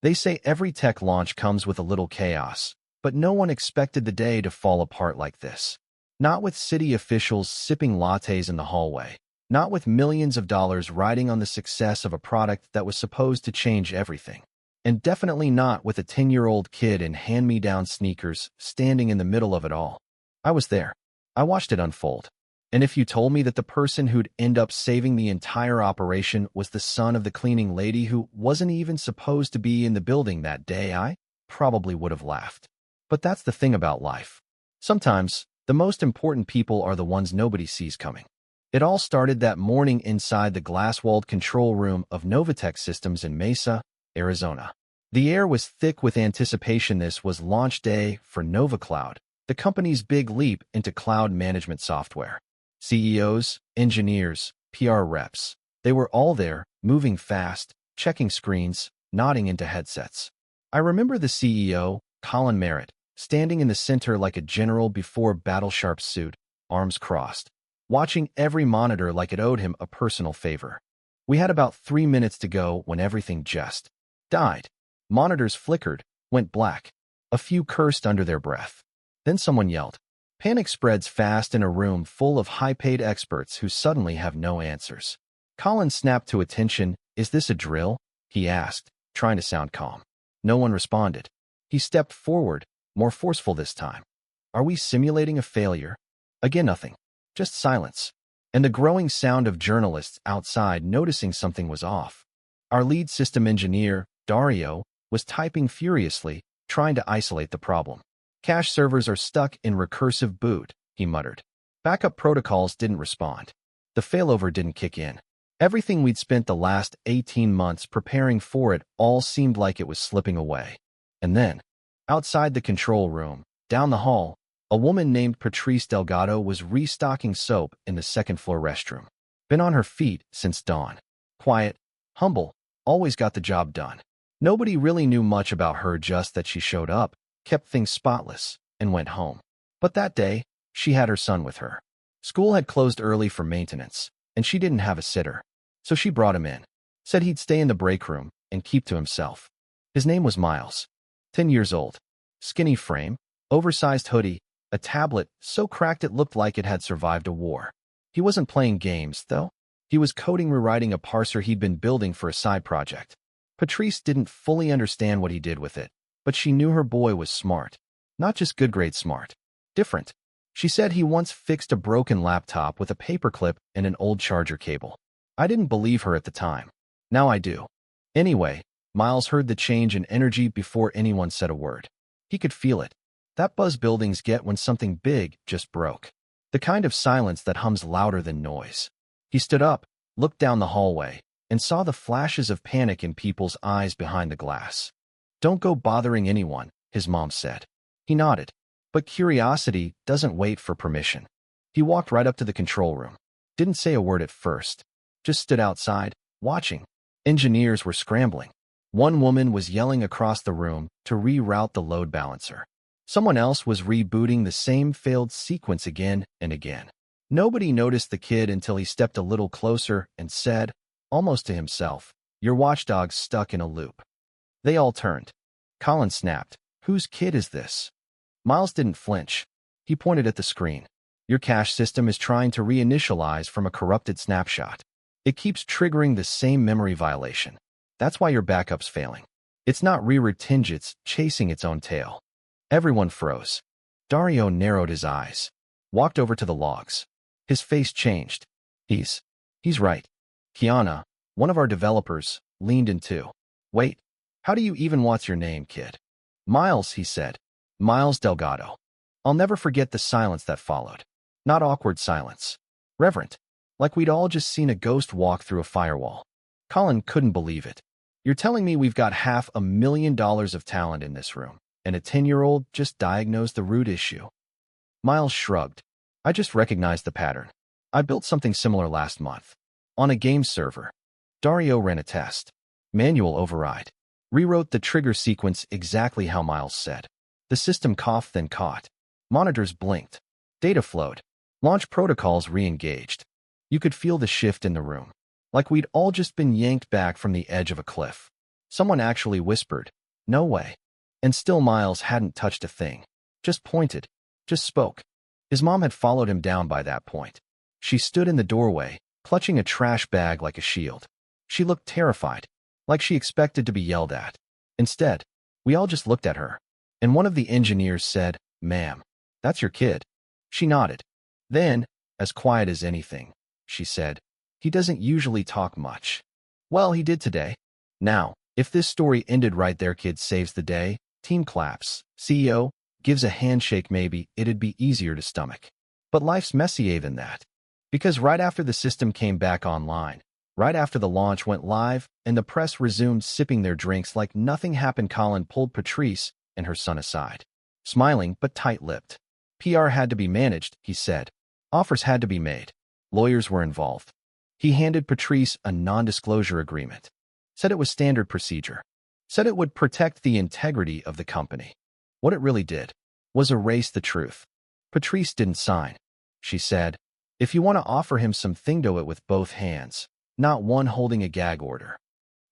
They say every tech launch comes with a little chaos, but no one expected the day to fall apart like this. Not with city officials sipping lattes in the hallway. Not with millions of dollars riding on the success of a product that was supposed to change everything. And definitely not with a 10-year-old kid in hand-me-down sneakers standing in the middle of it all. I was there. I watched it unfold. And if you told me that the person who'd end up saving the entire operation was the son of the cleaning lady who wasn't even supposed to be in the building that day, I probably would have laughed. But that's the thing about life. Sometimes, the most important people are the ones nobody sees coming. It all started that morning inside the glass-walled control room of Novatech Systems in Mesa, Arizona. The air was thick with anticipation. This was launch day for NovaCloud, the company's big leap into cloud management software. CEOs, engineers, PR reps, they were all there, moving fast, checking screens, nodding into headsets. I remember the CEO, Colin Merritt, standing in the center like a general before battle-sharp suit, arms crossed, watching every monitor like it owed him a personal favor. We had about 3 minutes to go when everything just died. Monitors flickered, went black. A few cursed under their breath. Then someone yelled. Panic spreads fast in a room full of high-paid experts who suddenly have no answers. Colin snapped to attention. Is this a drill? He asked, trying to sound calm. No one responded. He stepped forward, more forceful this time. Are we simulating a failure? Again, nothing. Just silence. And the growing sound of journalists outside noticing something was off. Our lead system engineer, Dario, was typing furiously, trying to isolate the problem. Cache servers are stuck in recursive boot, he muttered. Backup protocols didn't respond. The failover didn't kick in. Everything we'd spent the last 18 months preparing for it all seemed like it was slipping away. And then, outside the control room, down the hall, a woman named Patrice Delgado was restocking soap in the second-floor restroom. Been on her feet since dawn. Quiet, humble, always got the job done. Nobody really knew much about her, just that she showed up, kept things spotless, and went home. But that day, she had her son with her. School had closed early for maintenance, and she didn't have a sitter. So she brought him in. Said he'd stay in the break room and keep to himself. His name was Miles. 10 years old. Skinny frame, oversized hoodie, a tablet so cracked it looked like it had survived a war. He wasn't playing games, though. He was coding rewriting a parser he'd been building for a side project. Patrice didn't fully understand what he did with it, but she knew her boy was smart. Not just good grade smart. Different. She said he once fixed a broken laptop with a paperclip and an old charger cable. I didn't believe her at the time. Now I do. Anyway, Miles heard the change in energy before anyone said a word. He could feel it. That buzz buildings get when something big just broke. The kind of silence that hums louder than noise. He stood up, looked down the hallway, and saw the flashes of panic in people's eyes behind the glass. Don't go bothering anyone, his mom said. He nodded. But curiosity doesn't wait for permission. He walked right up to the control room. Didn't say a word at first. Just stood outside, watching. Engineers were scrambling. One woman was yelling across the room to reroute the load balancer. Someone else was rebooting the same failed sequence again and again. Nobody noticed the kid until he stepped a little closer and said, almost to himself, "Your watchdog's stuck in a loop." They all turned. Colin snapped, "Whose kid is this?" Miles didn't flinch. He pointed at the screen. "Your cache system is trying to reinitialize from a corrupted snapshot. It keeps triggering the same memory violation. That's why your backup's failing. It's not rerouting, it's chasing its own tail." Everyone froze. Dario narrowed his eyes, walked over to the logs. His face changed. He's right. Kiana, one of our developers, leaned in too. "Wait, how do you even what's your name, kid?" "Miles," he said. "Miles Delgado." I'll never forget the silence that followed. Not awkward silence. Reverent. Like we'd all just seen a ghost walk through a firewall. Colin couldn't believe it. "You're telling me we've got $500,000 of talent in this room, and a 10-year-old just diagnosed the root issue?" Miles shrugged. "I just recognized the pattern. I built something similar last month. On a game server." Dario ran a test. Manual override. Rewrote the trigger sequence exactly how Miles said. The system coughed, then caught. Monitors blinked. Data flowed. Launch protocols re-engaged. You could feel the shift in the room. Like we'd all just been yanked back from the edge of a cliff. Someone actually whispered, "No way." And still Miles hadn't touched a thing. Just pointed. Just spoke. His mom had followed him down by that point. She stood in the doorway, clutching a trash bag like a shield. She looked terrified, like she expected to be yelled at. Instead, we all just looked at her. And one of the engineers said, "Ma'am, that's your kid." She nodded. Then, as quiet as anything, she said, "He doesn't usually talk much." Well, he did today. Now, if this story ended right there, kid saves the day, team claps, CEO gives a handshake, maybe it'd be easier to stomach. But life's messier than that. Because right after the system came back online, right after the launch went live and the press resumed sipping their drinks like nothing happened, Colin pulled Patrice and her son aside. Smiling but tight-lipped. PR had to be managed, he said. Offers had to be made. Lawyers were involved. He handed Patrice a non-disclosure agreement. Said it was standard procedure. Said it would protect the integrity of the company. What it really did was erase the truth. Patrice didn't sign. She said, "If you want to offer him something, do it with both hands, not one holding a gag order."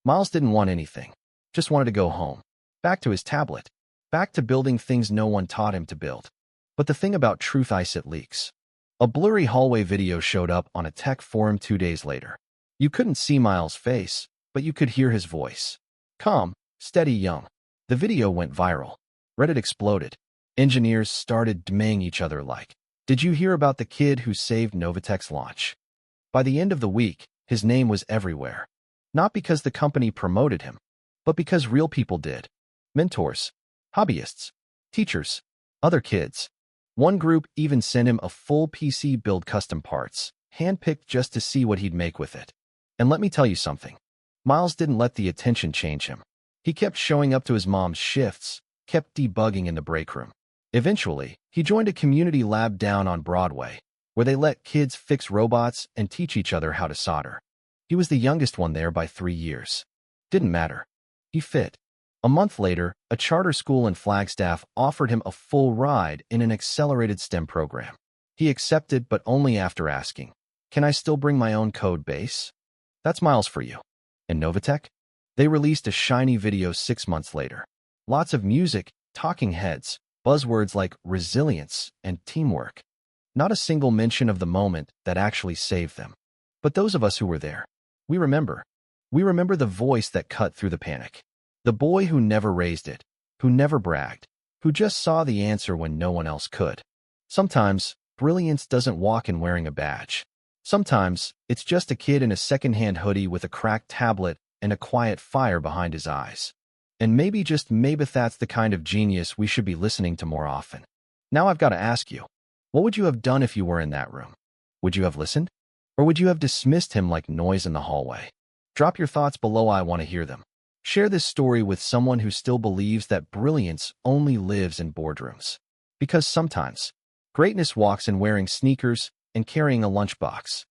Miles didn't want anything. Just wanted to go home. Back to his tablet. Back to building things no one taught him to build. But the thing about truth is it leaks. A blurry hallway video showed up on a tech forum 2 days later. You couldn't see Miles' face, but you could hear his voice. Calm, steady, young. The video went viral. Reddit exploded. Engineers started DMing each other like, "Did you hear about the kid who saved Novatech's launch?" By the end of the week, his name was everywhere. Not because the company promoted him, but because real people did. Mentors, hobbyists, teachers, other kids. One group even sent him a full PC build, custom parts, handpicked just to see what he'd make with it. And let me tell you something. Miles didn't let the attention change him. He kept showing up to his mom's shifts, kept debugging in the break room. Eventually, he joined a community lab down on Broadway, where they let kids fix robots and teach each other how to solder. He was the youngest one there by 3 years. Didn't matter. He fit. A month later, a charter school in Flagstaff offered him a full ride in an accelerated STEM program. He accepted, but only after asking, "Can I still bring my own code base?" That's Miles for you. And Novatech? They released a shiny video 6 months later. Lots of music, talking heads, buzzwords like resilience and teamwork. Not a single mention of the moment that actually saved them. But those of us who were there, we remember. We remember the voice that cut through the panic. The boy who never raised it, who never bragged, who just saw the answer when no one else could. Sometimes, brilliance doesn't walk in wearing a badge. Sometimes, it's just a kid in a secondhand hoodie with a cracked tablet and a quiet fire behind his eyes. And maybe, just maybe, that's the kind of genius we should be listening to more often. Now I've got to ask you, what would you have done if you were in that room? Would you have listened? Or would you have dismissed him like noise in the hallway? Drop your thoughts below, I want to hear them. Share this story with someone who still believes that brilliance only lives in boardrooms. Because sometimes, greatness walks in wearing sneakers and carrying a lunchbox.